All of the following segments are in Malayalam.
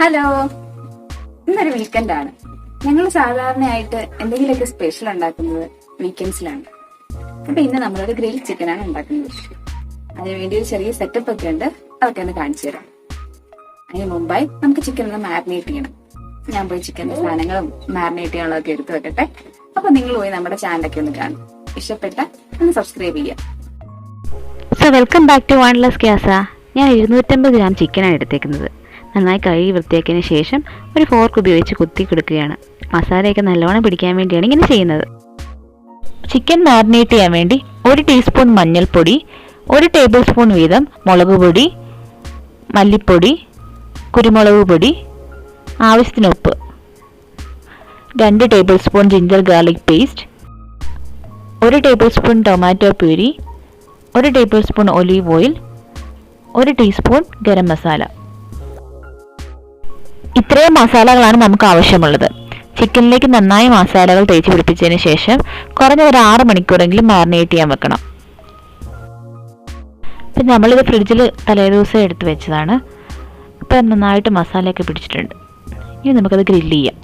ഹലോ, ഇന്നൊരു വീക്കെൻഡാണ്. ഞങ്ങൾ സാധാരണയായിട്ട് എന്തെങ്കിലുമൊക്കെ സ്പെഷ്യൽ ഉണ്ടാക്കുന്നത് വീക്കെൻഡ്സിലാണ്. അപ്പൊ ഇന്ന് നമ്മളൊരു ഗ്രിൽ ചിക്കനാണ് ഉണ്ടാക്കുന്നത്. അതിനുവേണ്ടി ഒരു ചെറിയ സെറ്റപ്പ് ഒക്കെ ഉണ്ട്, അതൊക്കെ ഒന്ന് കാണിച്ചു തരാം. അതിന് മുമ്പായി നമുക്ക് ചിക്കൻ ഒന്ന് മാരിനേറ്റ് ചെയ്യണം. ഞാൻ പോയി ചിക്കൻ്റെ സാധനങ്ങളും മാരിനേറ്റ് ചെയ്യാനുള്ളതൊക്കെ എടുത്തു വെക്കട്ടെ. അപ്പൊ നിങ്ങൾ പോയി നമ്മുടെ ചാനലൊക്കെ ഒന്ന് കാണും. ഇഷ്ടപ്പെട്ട ഒന്ന് സബ്സ്ക്രൈബ് ചെയ്യാം. സോ വെൽക്കം ബാക്ക് ടു വൺലെസ് ഗ്യാസ. ഞാൻ 250 ഗ്രാം ചിക്കനാണ് എടുത്തേക്കുന്നത്. നന്നായി കഴുകി വൃത്തിയാക്കിയതിന് ശേഷം ഒരു ഫോർക്ക് ഉപയോഗിച്ച് കുത്തി കൊടുക്കുകയാണ്. മസാലയൊക്കെ നല്ലോണം പിടിക്കാൻ വേണ്ടിയാണ് ഇങ്ങനെ ചെയ്യുന്നത്. ചിക്കൻ മാരിനേറ്റ് ചെയ്യാൻ വേണ്ടി 1 ടീസ്പൂൺ മഞ്ഞൾപ്പൊടി, 1 ടേബിൾ സ്പൂൺ വീതം മുളക് പൊടി, മല്ലിപ്പൊടി, കുരുമുളക് പൊടി, ആവശ്യത്തിന് ഉപ്പ്, 2 table spoon ginger garlic paste, 1 table spoon tomato puree, 1 table spoon olive oil, 1 teaspoon garam masala. ഇത്രയും മസാലകളാണ് നമുക്ക് ആവശ്യമുള്ളത്. ചിക്കനിലേക്ക് നന്നായി മസാലകൾ തേച്ച് പിടിപ്പിച്ചതിന് ശേഷം കുറഞ്ഞ ഒരു 6 മണിക്കൂറെങ്കിലും മാരിനേറ്റ് ചെയ്യാൻ വെക്കണം. ഇപ്പം നമ്മളിത് ഫ്രിഡ്ജിൽ തലേദിവസം എടുത്ത് വെച്ചതാണ്. ഇപ്പം നന്നായിട്ട് മസാലയൊക്കെ പിടിച്ചിട്ടുണ്ട്. ഇനി നമുക്കത് ഗ്രില്ല് ചെയ്യാം.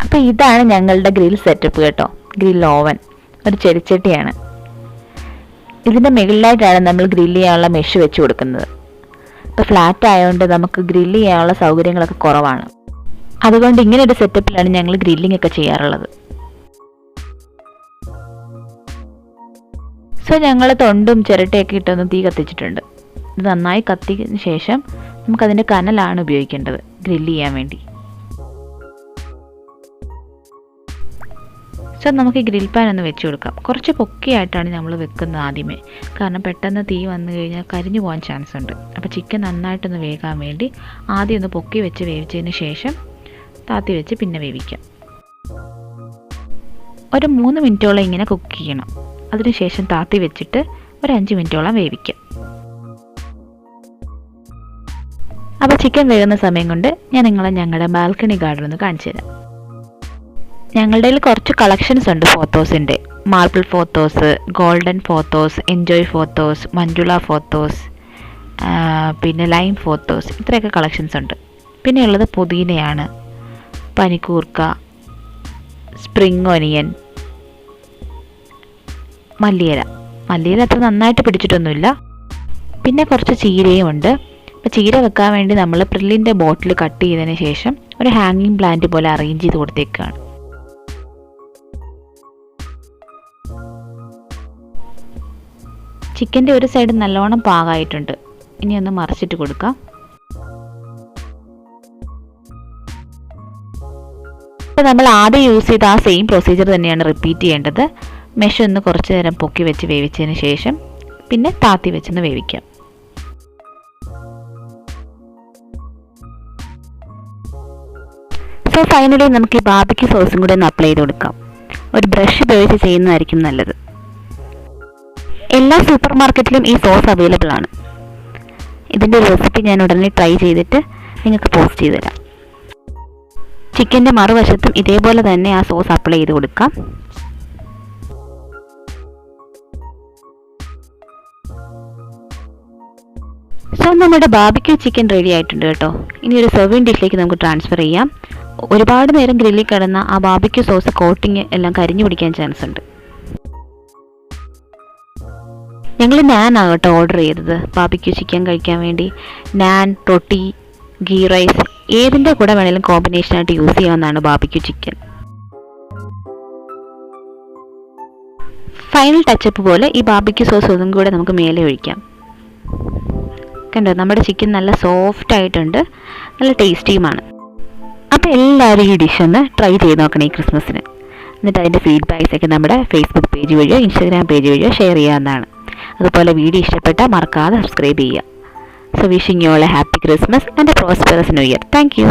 അപ്പം ഇതാണ് ഞങ്ങളുടെ ഗ്രിൽ സെറ്റപ്പ് കേട്ടോ. ഗ്രിൽ ഓവൻ ഒരു ചെടിച്ചട്ടിയാണ്. ഇതിൻ്റെ മുകളിലായിട്ടാണ് നമ്മൾ ഗ്രില്ല് ചെയ്യാനുള്ള മെഷ് വെച്ച് കൊടുക്കുന്നത്. ഇപ്പോൾ ഫ്ലാറ്റ് ആയതുകൊണ്ട് നമുക്ക് ഗ്രില്ല് ചെയ്യാനുള്ള സൗകര്യങ്ങളൊക്കെ കുറവാണ്. അതുകൊണ്ട് ഇങ്ങനെ ഒരു സെറ്റപ്പിലാണ് ഞങ്ങൾ ഗ്രില്ലിംഗ് ഒക്കെ ചെയ്യാറുള്ളത്. സോ ഞങ്ങൾ തൊണ്ടും ചിരട്ടയൊക്കെ ഇട്ടൊന്ന് തീ കത്തിച്ചിട്ടുണ്ട്. ഇത് നന്നായി കത്തിയതിന് ശേഷം നമുക്കതിൻ്റെ കനലാണ് ഉപയോഗിക്കേണ്ടത് ഗ്രില്ല് ചെയ്യാൻ വേണ്ടി. സോ നമുക്ക് ഈ ഗ്രിൽ പാൻ ഒന്ന് വെച്ച് കൊടുക്കാം. കുറച്ച് പൊക്കിയായിട്ടാണ് നമ്മൾ വെക്കുന്നത് ആദ്യമേ, കാരണം പെട്ടെന്ന് തീ വന്നു കഴിഞ്ഞാൽ കരിഞ്ഞു പോകാൻ ചാൻസ് ഉണ്ട്. അപ്പോൾ ചിക്കൻ നന്നായിട്ടൊന്ന് വേകാൻ വേണ്ടി ആദ്യം ഒന്ന് പൊക്കി വെച്ച് വേവിച്ചതിന് ശേഷം താത്തി വെച്ച് പിന്നെ വേവിക്കാം. ഒരു 3 മിനിറ്റോളം ഇങ്ങനെ കുക്ക് ചെയ്യണം. അതിനുശേഷം താത്തി വെച്ചിട്ട് ഒരു 5 മിനിറ്റോളം വേവിക്കാം. അപ്പോൾ ചിക്കൻ വേകുന്ന സമയം കൊണ്ട് ഞാൻ നിങ്ങളെ ഞങ്ങളുടെ ബാൽക്കണി ഗാർഡൻ ഒന്ന് കാണിച്ചു തരാം. ഞങ്ങളുടെ കയ്യിൽ കുറച്ച് കളക്ഷൻസ് ഉണ്ട് ഫോത്തോസിൻ്റെ. മാർബിൾ ഫോത്തോസ്, ഗോൾഡൻ ഫോത്തോസ്, എൻജോയ് ഫോത്തോസ്, മഞ്ജുള ഫോത്തോസ്, പിന്നെ ലൈം ഫോത്തോസ്, ഇത്രയൊക്കെ കളക്ഷൻസ് ഉണ്ട്. പിന്നെ ഉള്ളത് പുതിനയാണ്, പനിക്കൂർക്ക, സ്പ്രിംഗ് ഒനിയൻ, മല്ലിയില അത്ര നന്നായിട്ട് പിടിച്ചിട്ടൊന്നുമില്ല. പിന്നെ കുറച്ച് ചീരയും ഉണ്ട്. അപ്പോൾ ചീര വെക്കാൻ വേണ്ടി നമ്മൾ പ്രില്ലിൻ്റെ ബോട്ടിൽ കട്ട് ചെയ്തതിന് ശേഷം ഒരു ഹാങ്ങിങ് പ്ലാന്റ് പോലെ അറേഞ്ച് ചെയ്ത് കൊടുത്തേക്കാണ്. ചിക്കൻ്റെ ഒരു സൈഡ് നല്ലോണം പാകമായിട്ടുണ്ട്. ഇനി ഒന്ന് മറിച്ചിട്ട് കൊടുക്കാം. അപ്പോൾ നമ്മൾ ആദ്യം യൂസ് ചെയ്ത ആ സെയിം പ്രൊസീജിയർ തന്നെയാണ് റിപ്പീറ്റ് ചെയ്യേണ്ടത്. മെഷ് ഒന്ന് കുറച്ച് നേരം പൊക്കി വെച്ച് വേവിച്ചതിന് ശേഷം പിന്നെ താത്തി വെച്ചൊന്ന് വേവിക്കാം. സോ ഫൈനലി നമുക്ക് ഈ ബാർബിക്യൂ സോസും കൂടെ ഒന്ന് അപ്ലൈ ചെയ്ത് കൊടുക്കാം. ഒരു ബ്രഷ് ഉപയോഗിച്ച് ചെയ്യുന്നതായിരിക്കും നല്ലത്. എല്ലാ സൂപ്പർ മാർക്കറ്റിലും ഈ സോസ് അവൈലബിൾ ആണ്. ഇതിൻ്റെ റെസിപ്പി ഞാൻ ഉടനെ ട്രൈ ചെയ്തിട്ട് നിങ്ങൾക്ക് പോസ്റ്റ് ചെയ്ത് തരാം. ചിക്കൻ്റെ മറുവശത്തും ഇതേപോലെ തന്നെ ആ സോസ് അപ്ലൈ ചെയ്ത് കൊടുക്കാം. സോ നമ്മുടെ ബാർബിക്യൂ ചിക്കൻ റെഡി ആയിട്ടുണ്ട് കേട്ടോ. ഇനി ഒരു സെർവിങ് ഡിഷിലേക്ക് നമുക്ക് ട്രാൻസ്ഫർ ചെയ്യാം. ഒരുപാട് നേരം ഗ്രില്ലിൽ കിടന്ന ആ ബാർബിക്യൂ സോസ് കോട്ടിങ് എല്ലാം കരിഞ്ഞു പിടിക്കാൻ ചാൻസ് ഉണ്ട്. ഞങ്ങൾ നാൻ ആകട്ടെ ഓർഡർ ചെയ്തത് ബാർബിക്യൂ ചിക്കൻ കഴിക്കാൻ വേണ്ടി. നാൻ, റൊട്ടി, ഗീ റൈസ് ഏതിൻ്റെ കൂടെ വേണമെങ്കിലും കോമ്പിനേഷനായിട്ട് യൂസ് ചെയ്യാവുന്നതാണ് ബാർബിക്യൂ ചിക്കൻ. ഫൈനൽ ടച്ചപ്പ് പോലെ ഈ ബാർബിക്യൂ സോസ് ഒന്നും കൂടെ നമുക്ക് മേലെ ഒഴിക്കാം. കണ്ടോ, നമ്മുടെ ചിക്കൻ നല്ല സോഫ്റ്റ് ആയിട്ടുണ്ട്, നല്ല ടേസ്റ്റിയുമാണ്. അപ്പോൾ എല്ലാവരും ഈ ഡിഷ് ഒന്ന് ട്രൈ ചെയ്ത് നോക്കണം ഈ ക്രിസ്മസിന്. എന്നിട്ട് അതിൻ്റെ ഫീഡ്ബാക്സ് ഒക്കെ നമ്മുടെ ഫേസ്ബുക്ക് പേജ് വഴിയോ ഇൻസ്റ്റാഗ്രാം പേജ് വഴിയോ ഷെയർ ചെയ്യാവുന്നതാണ്. അതുപോലെ വീഡിയോ ഇഷ്ടപ്പെട്ടാൽ മറക്കാതെ സബ്സ്ക്രൈബ് ചെയ്യുക. So wishing you all A happy Christmas and A prosperous new year. Thank you.